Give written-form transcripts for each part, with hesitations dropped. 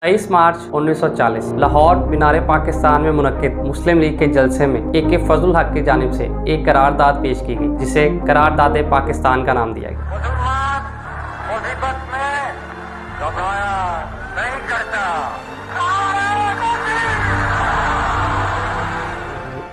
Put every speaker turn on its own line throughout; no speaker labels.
23 मार्च 1940 लाहौर मीनार पाकिस्तान में मुनक्किद मुस्लिम लीग के जलसे में AK फजल हक की जानिब से एक करारदाद पेश की गई, जिसे करारदाद पाकिस्तान का नाम दिया गया।
मुसीबत में घबराया नहीं करता।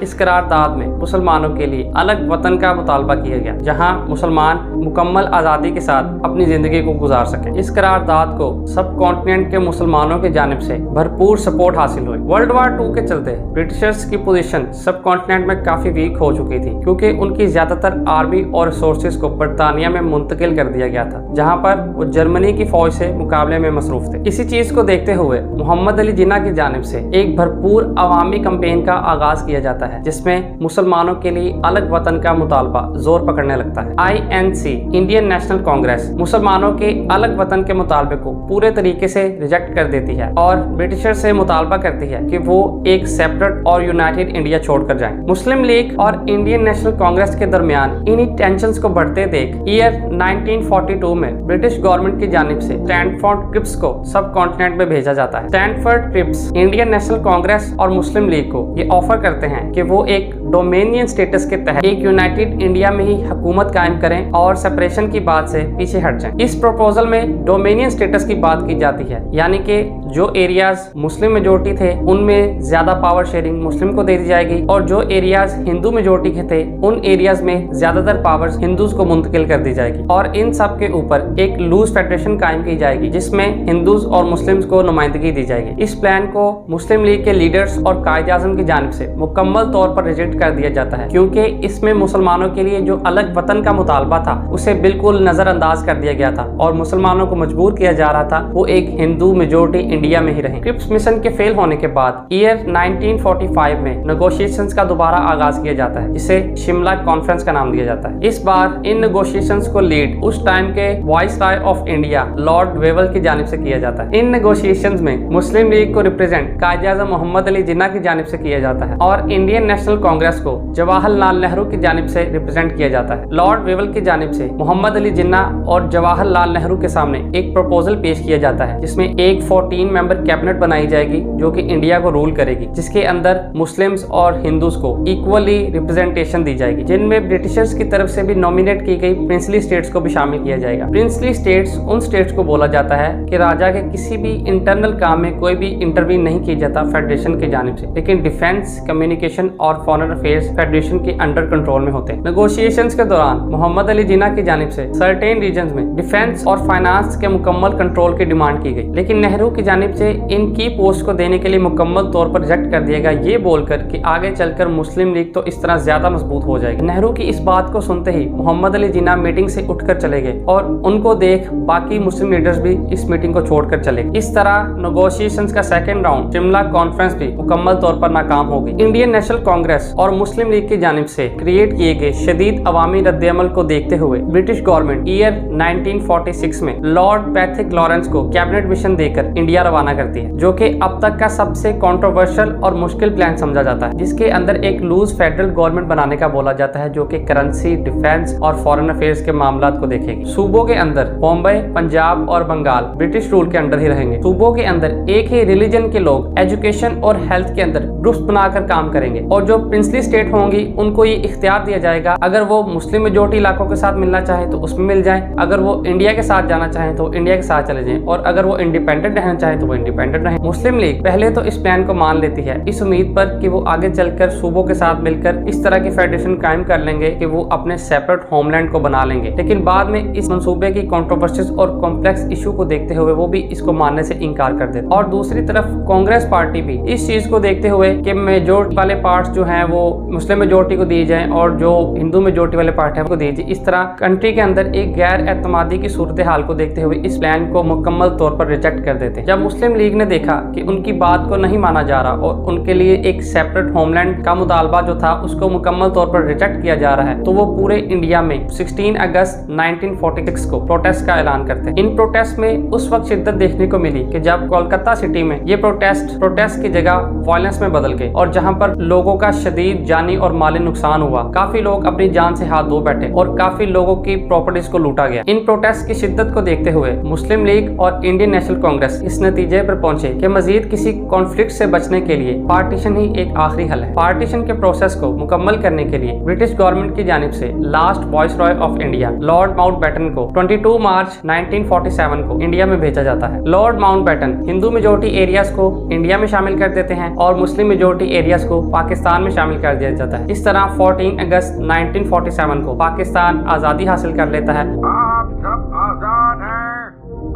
इस करारदाद में मुसलमानों के लिए अलग वतन का मुतालबा किया गया, जहां मुसलमान मुकम्मल आज़ादी के साथ अपनी ज़िंदगी को गुजार सकें। इस करारदाद को सब कॉन्टिनेंट के मुसलमानों की जानिब से भरपूर सपोर्ट हासिल हुई। वर्ल्ड वार 2 के चलते ब्रिटिशर्स की पोजीशन सब कॉन्टिनेंट में काफ़ी वीक हो चुकी थी, क्योंकि उनकी ज़्यादातर आर्मी और रिसोर्सेज को बरतानिया में मुंतकिल कर दिया गया था, जहाँ पर वो जर्मनी की फौज से मुकाबले में मसरूफ थे। इसी चीज़ को देखते हुए मोहम्मद अली जिन्ना की जानिब से एक भरपूर अवामी कैंपेन का आगाज किया जाता है, जिसमें मुसलमानों के लिए अलग वतन का मुतालबा जोर पकड़ने लगता है। INC इंडियन नेशनल कांग्रेस मुसलमानों के अलग वतन के मुतालबे को पूरे तरीके से रिजेक्ट कर देती है और ब्रिटिशर से मुतालबा करती है कि वो एक सेपरेट और यूनाइटेड इंडिया छोड़कर जाएं। मुस्लिम लीग और इंडियन नेशनल कांग्रेस के दरमियान इन्हीं टेंशंस को बढ़ते देख ईयर 1942 में ब्रिटिश गवर्नमेंट की जानिब से स्टैनफोर्ड क्रिप्स को सब कॉन्टिनेंट में भेजा जाता है। Stafford Cripps Indian National Congress और मुस्लिम लीग को ये ऑफर करते हैं कि वो एक डोमेनियन स्टेटस के तहत एक यूनाइटेड इंडिया में ही हुकूमत कायम करें और सेपरेशन की बात से पीछे हट जाएं। इस प्रपोजल में डोमेनियन स्टेटस की बात की जाती है, यानी कि जो एरियाज मुस्लिम मेजोरिटी थे उनमें ज्यादा पावर शेयरिंग मुस्लिम को दे दी जाएगी, और जो एरियाज हिंदू मेजोरिटी के थे उन एरियाज में ज्यादातर पावर्स हिंदूज को मुंतकिल कर दी जाएगी, और इन सब के ऊपर एक लूज फेडरेशन कायम की जाएगी जिसमें हिंदूज और मुस्लिम्स को नुमाइंदगी दी जाएगी। इस प्लान को मुस्लिम लीग के लीडर्स और कायदे आज़म की जानिब से मुकम्मल तौर पर रिजेक्ट कर दिया जाता है, क्योंकि इसमें मुसलमानों के लिए जो अलग वतन का मुतालबा था उसे बिल्कुल नजरअंदाज कर दिया गया था और मुसलमानों को मजबूर किया जा रहा था वो एक हिंदू मेजोरिटी इंडिया में ही रहे। क्रिप्स मिशन के फेल होने के बाद ईयर 1945 में नेगोशिएशंस का दोबारा आगाज किया जाता है, जिसे शिमला कॉन्फ्रेंस का नाम दिया जाता है। इस बार इन नेगोशिएशंस को लीड उस टाइम के viceroy of India Lord Wavell की जानिब से किया जाता है। इन नेगोशिएशंस में मुस्लिम लीग को रिप्रेजेंट कायदे आज़म मोहम्मद अली जिन्ना की जानिब से किया जाता है और इंडियन नेशनल कांग्रेस को जवाहरलाल नेहरू की जानिब से रिप्रेजेंट किया जाता है। लॉर्ड वेवल की जानिब से मोहम्मद अली जिन्ना और जवाहरलाल नेहरू के सामने एक प्रपोजल पेश किया जाता है, जिसमें एक 14 मेंबर कैबिनेट बनाई जाएगी जो कि इंडिया को रूल करेगी, जिसके अंदर मुस्लिम्स और हिंदूज को इक्वली रिप्रेजेंटेशन दी जाएगी, जिनमें ब्रिटिशर्स की तरफ से भी नॉमिनेट की गई प्रिंसली स्टेट्स को भी शामिल किया जाएगा। प्रिंसली स्टेट्स उन स्टेट्स को बोला जाता है कि राजा के किसी भी इंटरनल काम में कोई भी इंटरवीन नहीं किया जाता फेडरेशन की जानिब से, लेकिन डिफेंस, कम्युनिकेशन और फॉरेन अफेयर्स फेडरेशन के अंडर कंट्रोल में होते हैं। नेगोशिएशंस के दौरान मोहम्मद अली जिन्ना की जानिब से सर्टेन रीजन्स में डिफेंस और फाइनेंस के मुकम्मल कंट्रोल की डिमांड की गई, लेकिन नेहरू की जानिब से इन की पोस्ट को देने के लिए मुकम्मल तौर पर रिजेक्ट कर दिया गया, ये बोलकर कि आगे चलकर मुस्लिम लीग तो इस तरह ज्यादा मजबूत हो जाएगी। नेहरू की इस बात को सुनते ही मोहम्मद अली जिन्ना मीटिंग से उठकर चले गए और उनको देख बाकी मुस्लिम लीडर्स भी इस मीटिंग को छोड़कर चले गए। इस तरह नेगोशिएशंस का सेकेंड राउंड शिमला कॉन्फ्रेंस भी मुकम्मल तौर पर नाकाम हो गई। इंडियन नेशनल कांग्रेस और मुस्लिम लीग की जानिब से क्रिएट किए गए शदीद अवामी रद्द-ए-अमल को देखते हुए ब्रिटिश गवर्नमेंट ईयर 1946 में लॉर्ड पैथिक लॉरेंस को कैबिनेट मिशन देकर इंडिया रवाना करती है, जो कि अब तक का सबसे कंट्रोवर्शियल और मुश्किल प्लान समझा जाता है, जिसके अंदर एक लूज फेडरल गवर्नमेंट बनाने का बोला जाता है, जो कि करेंसी, डिफेंस और फॉरेन अफेयर्स के मामलों को देखेगी। सूबों के अंदर बॉम्बे, पंजाब और बंगाल ब्रिटिश रूल के अंडर ही रहेंगे। सूबों के अंदर एक ही रिलीजन के लोग एजुकेशन और हेल्थ के अंदर ग्रुप्स बनाकर काम करेंगे, और जो प्रिंसली स्टेट होंगी उनको ये इख्तियार दिया जाएगा, अगर वो मुस्लिम मेजोरिटी इलाकों के साथ मिलना चाहे तो उसमें मिल जाए, अगर वो इंडिया के साथ जाना चाहे तो इंडिया के साथ चले जाएं, और अगर वो इंडिपेंडेंट रहना चाहे तो वो इंडिपेंडेंट रहे। मुस्लिम लीग पहले तो इस प्लान को मान लेती है इस उम्मीद पर कि वो आगे चलकर सूबों के साथ मिलकर इस तरह की फेडरेशन कायम कर लेंगे कि वो अपने सेपरेट होमलैंड को बना लेंगे, लेकिन बाद में इस मंसूबे की कंट्रोवर्सीज और कॉम्प्लेक्स इशू को देखते हुए वो भी इसको मानने से इनकार कर देते। और दूसरी तरफ कांग्रेस पार्टी भी इस चीज को देखते हुए कि मेजोरिटी वाले पार्ट्स जो हैं वो मुस्लिम मेजोरिटी को दिए जाएं और जो हिंदू मेजोरिटी वाले पार्ट है को दिए जाए, इस तरह कंट्री के अंदर एक गैर एतमादी की सूरत हाल को देखते हुए इस प्लान को मुकम्मल तौर पर रिजेक्ट कर देते हैं। जब मुस्लिम लीग ने देखा कि उनकी बात को नहीं माना जा रहा और उनके लिए एक सेपरेट होमलैंड का मुतालबा जो था उसको मुकम्मल तौर पर रिजेक्ट किया जा रहा है, तो वो पूरे इंडिया में 16 अगस्त 1946 को प्रोटेस्ट का ऐलान करते हैं। इन प्रोटेस्ट में उस वक्त शिद्दत देखने को मिली कि जब कोलकाता सिटी में ये प्रोटेस्ट की जगह वायलेंस में बदल गए और जहां पर लोगों का शदीद जानी और माली नुकसान हुआ, काफी लोग अपनी जान से हाथ धो बैठे और काफी लोगों की प्रॉपर्टीज को लूटा गया। इन प्रोटेस्ट की शिद्दत को देखते हुए मुस्लिम लीग और इंडियन नेशनल कांग्रेस इस नतीजे पर पहुंचे कि मजीद किसी कॉन्फ्लिक्ट से बचने के लिए पार्टीशन ही एक आखिरी हल है। पार्टीशन के प्रोसेस को मुकम्मल करने के लिए ब्रिटिश गवर्नमेंट की जानिब से last viceroy of India Lord Mountbatten को 22 मार्च 1947 को इंडिया में भेजा जाता है। Lord Mountbatten Hindu majority areas को इंडिया में शामिल कर देते हैं और मुस्लिम मेजोरिटी एरियाज को पाकिस्तान में शामिल कर दिया जाता है। इस तरह 14 अगस्त 1947 को पाकिस्तान आज़ादी हासिल कर लेता है।
आप सब आजाद हैं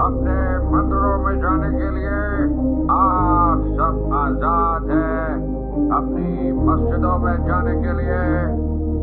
अपने मंदिरों में जाने के लिए, आप सब आजाद हैं अपनी मस्जिदों में जाने के लिए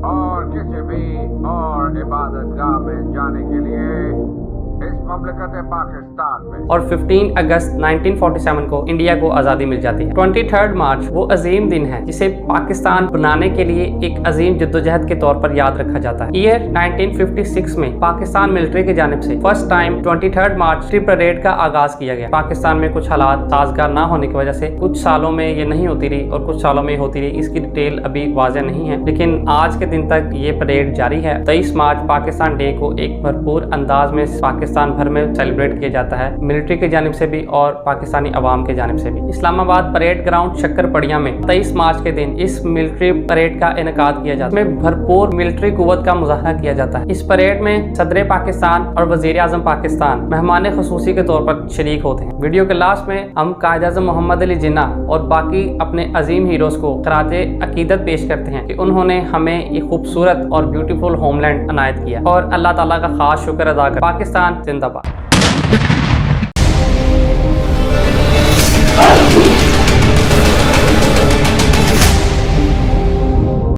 और किसी भी और इबादतगाह में जाने के लिए इस ममलकत पाकिस्तान में।
और 15 अगस्त 1947 को इंडिया को आज़ादी मिल जाती है। 23 मार्च वो अजीम दिन है जिसे पाकिस्तान बनाने के लिए एक अजीम जद्दोजहद के तौर पर याद रखा जाता है। ईयर 1956 में पाकिस्तान मिलिट्री की जानिब से फर्स्ट टाइम 23 मार्च की परेड का आगाज किया गया। पाकिस्तान में कुछ हालात साजगार ना होने की वजह से कुछ सालों में ये नहीं होती रही और कुछ सालों में होती रही, इसकी डिटेल अभी वाज़ेह नहीं है, लेकिन आज के दिन तक ये परेड जारी है। 23 मार्च पाकिस्तान डे को एक भरपूर अंदाज में पाकिस्तान भर में सेलिब्रेट किया जाता है, मिलिट्री की जानिब से भी और पाकिस्तानी अवाम के जानिब से भी। इस्लामाबाद परेड ग्राउंड शक्करपड़िया में 23 मार्च के दिन इस मिलिट्री परेड का इनेकाद किया जाता है। इसमें भरपूर मिलिट्री कुव्वत का मुजाहरा किया जाता है। इस परेड में सदर पाकिस्तान और वजीर आजम पाकिस्तान मेहमान खुसूसी के तौर पर शरीक होते हैं। वीडियो के लास्ट में हम कायद आज़म मोहम्मद अली जिन्ना और बाकी अपने अजीम हीरोज को खराजे अकीदत पेश करते हैं कि उन्होंने हमें एक खूबसूरत और ब्यूटीफुल होमलैंड अनायत किया और अल्लाह ताला का खास शुक्र अदा कर। पाकिस्तान जिंदाबाद।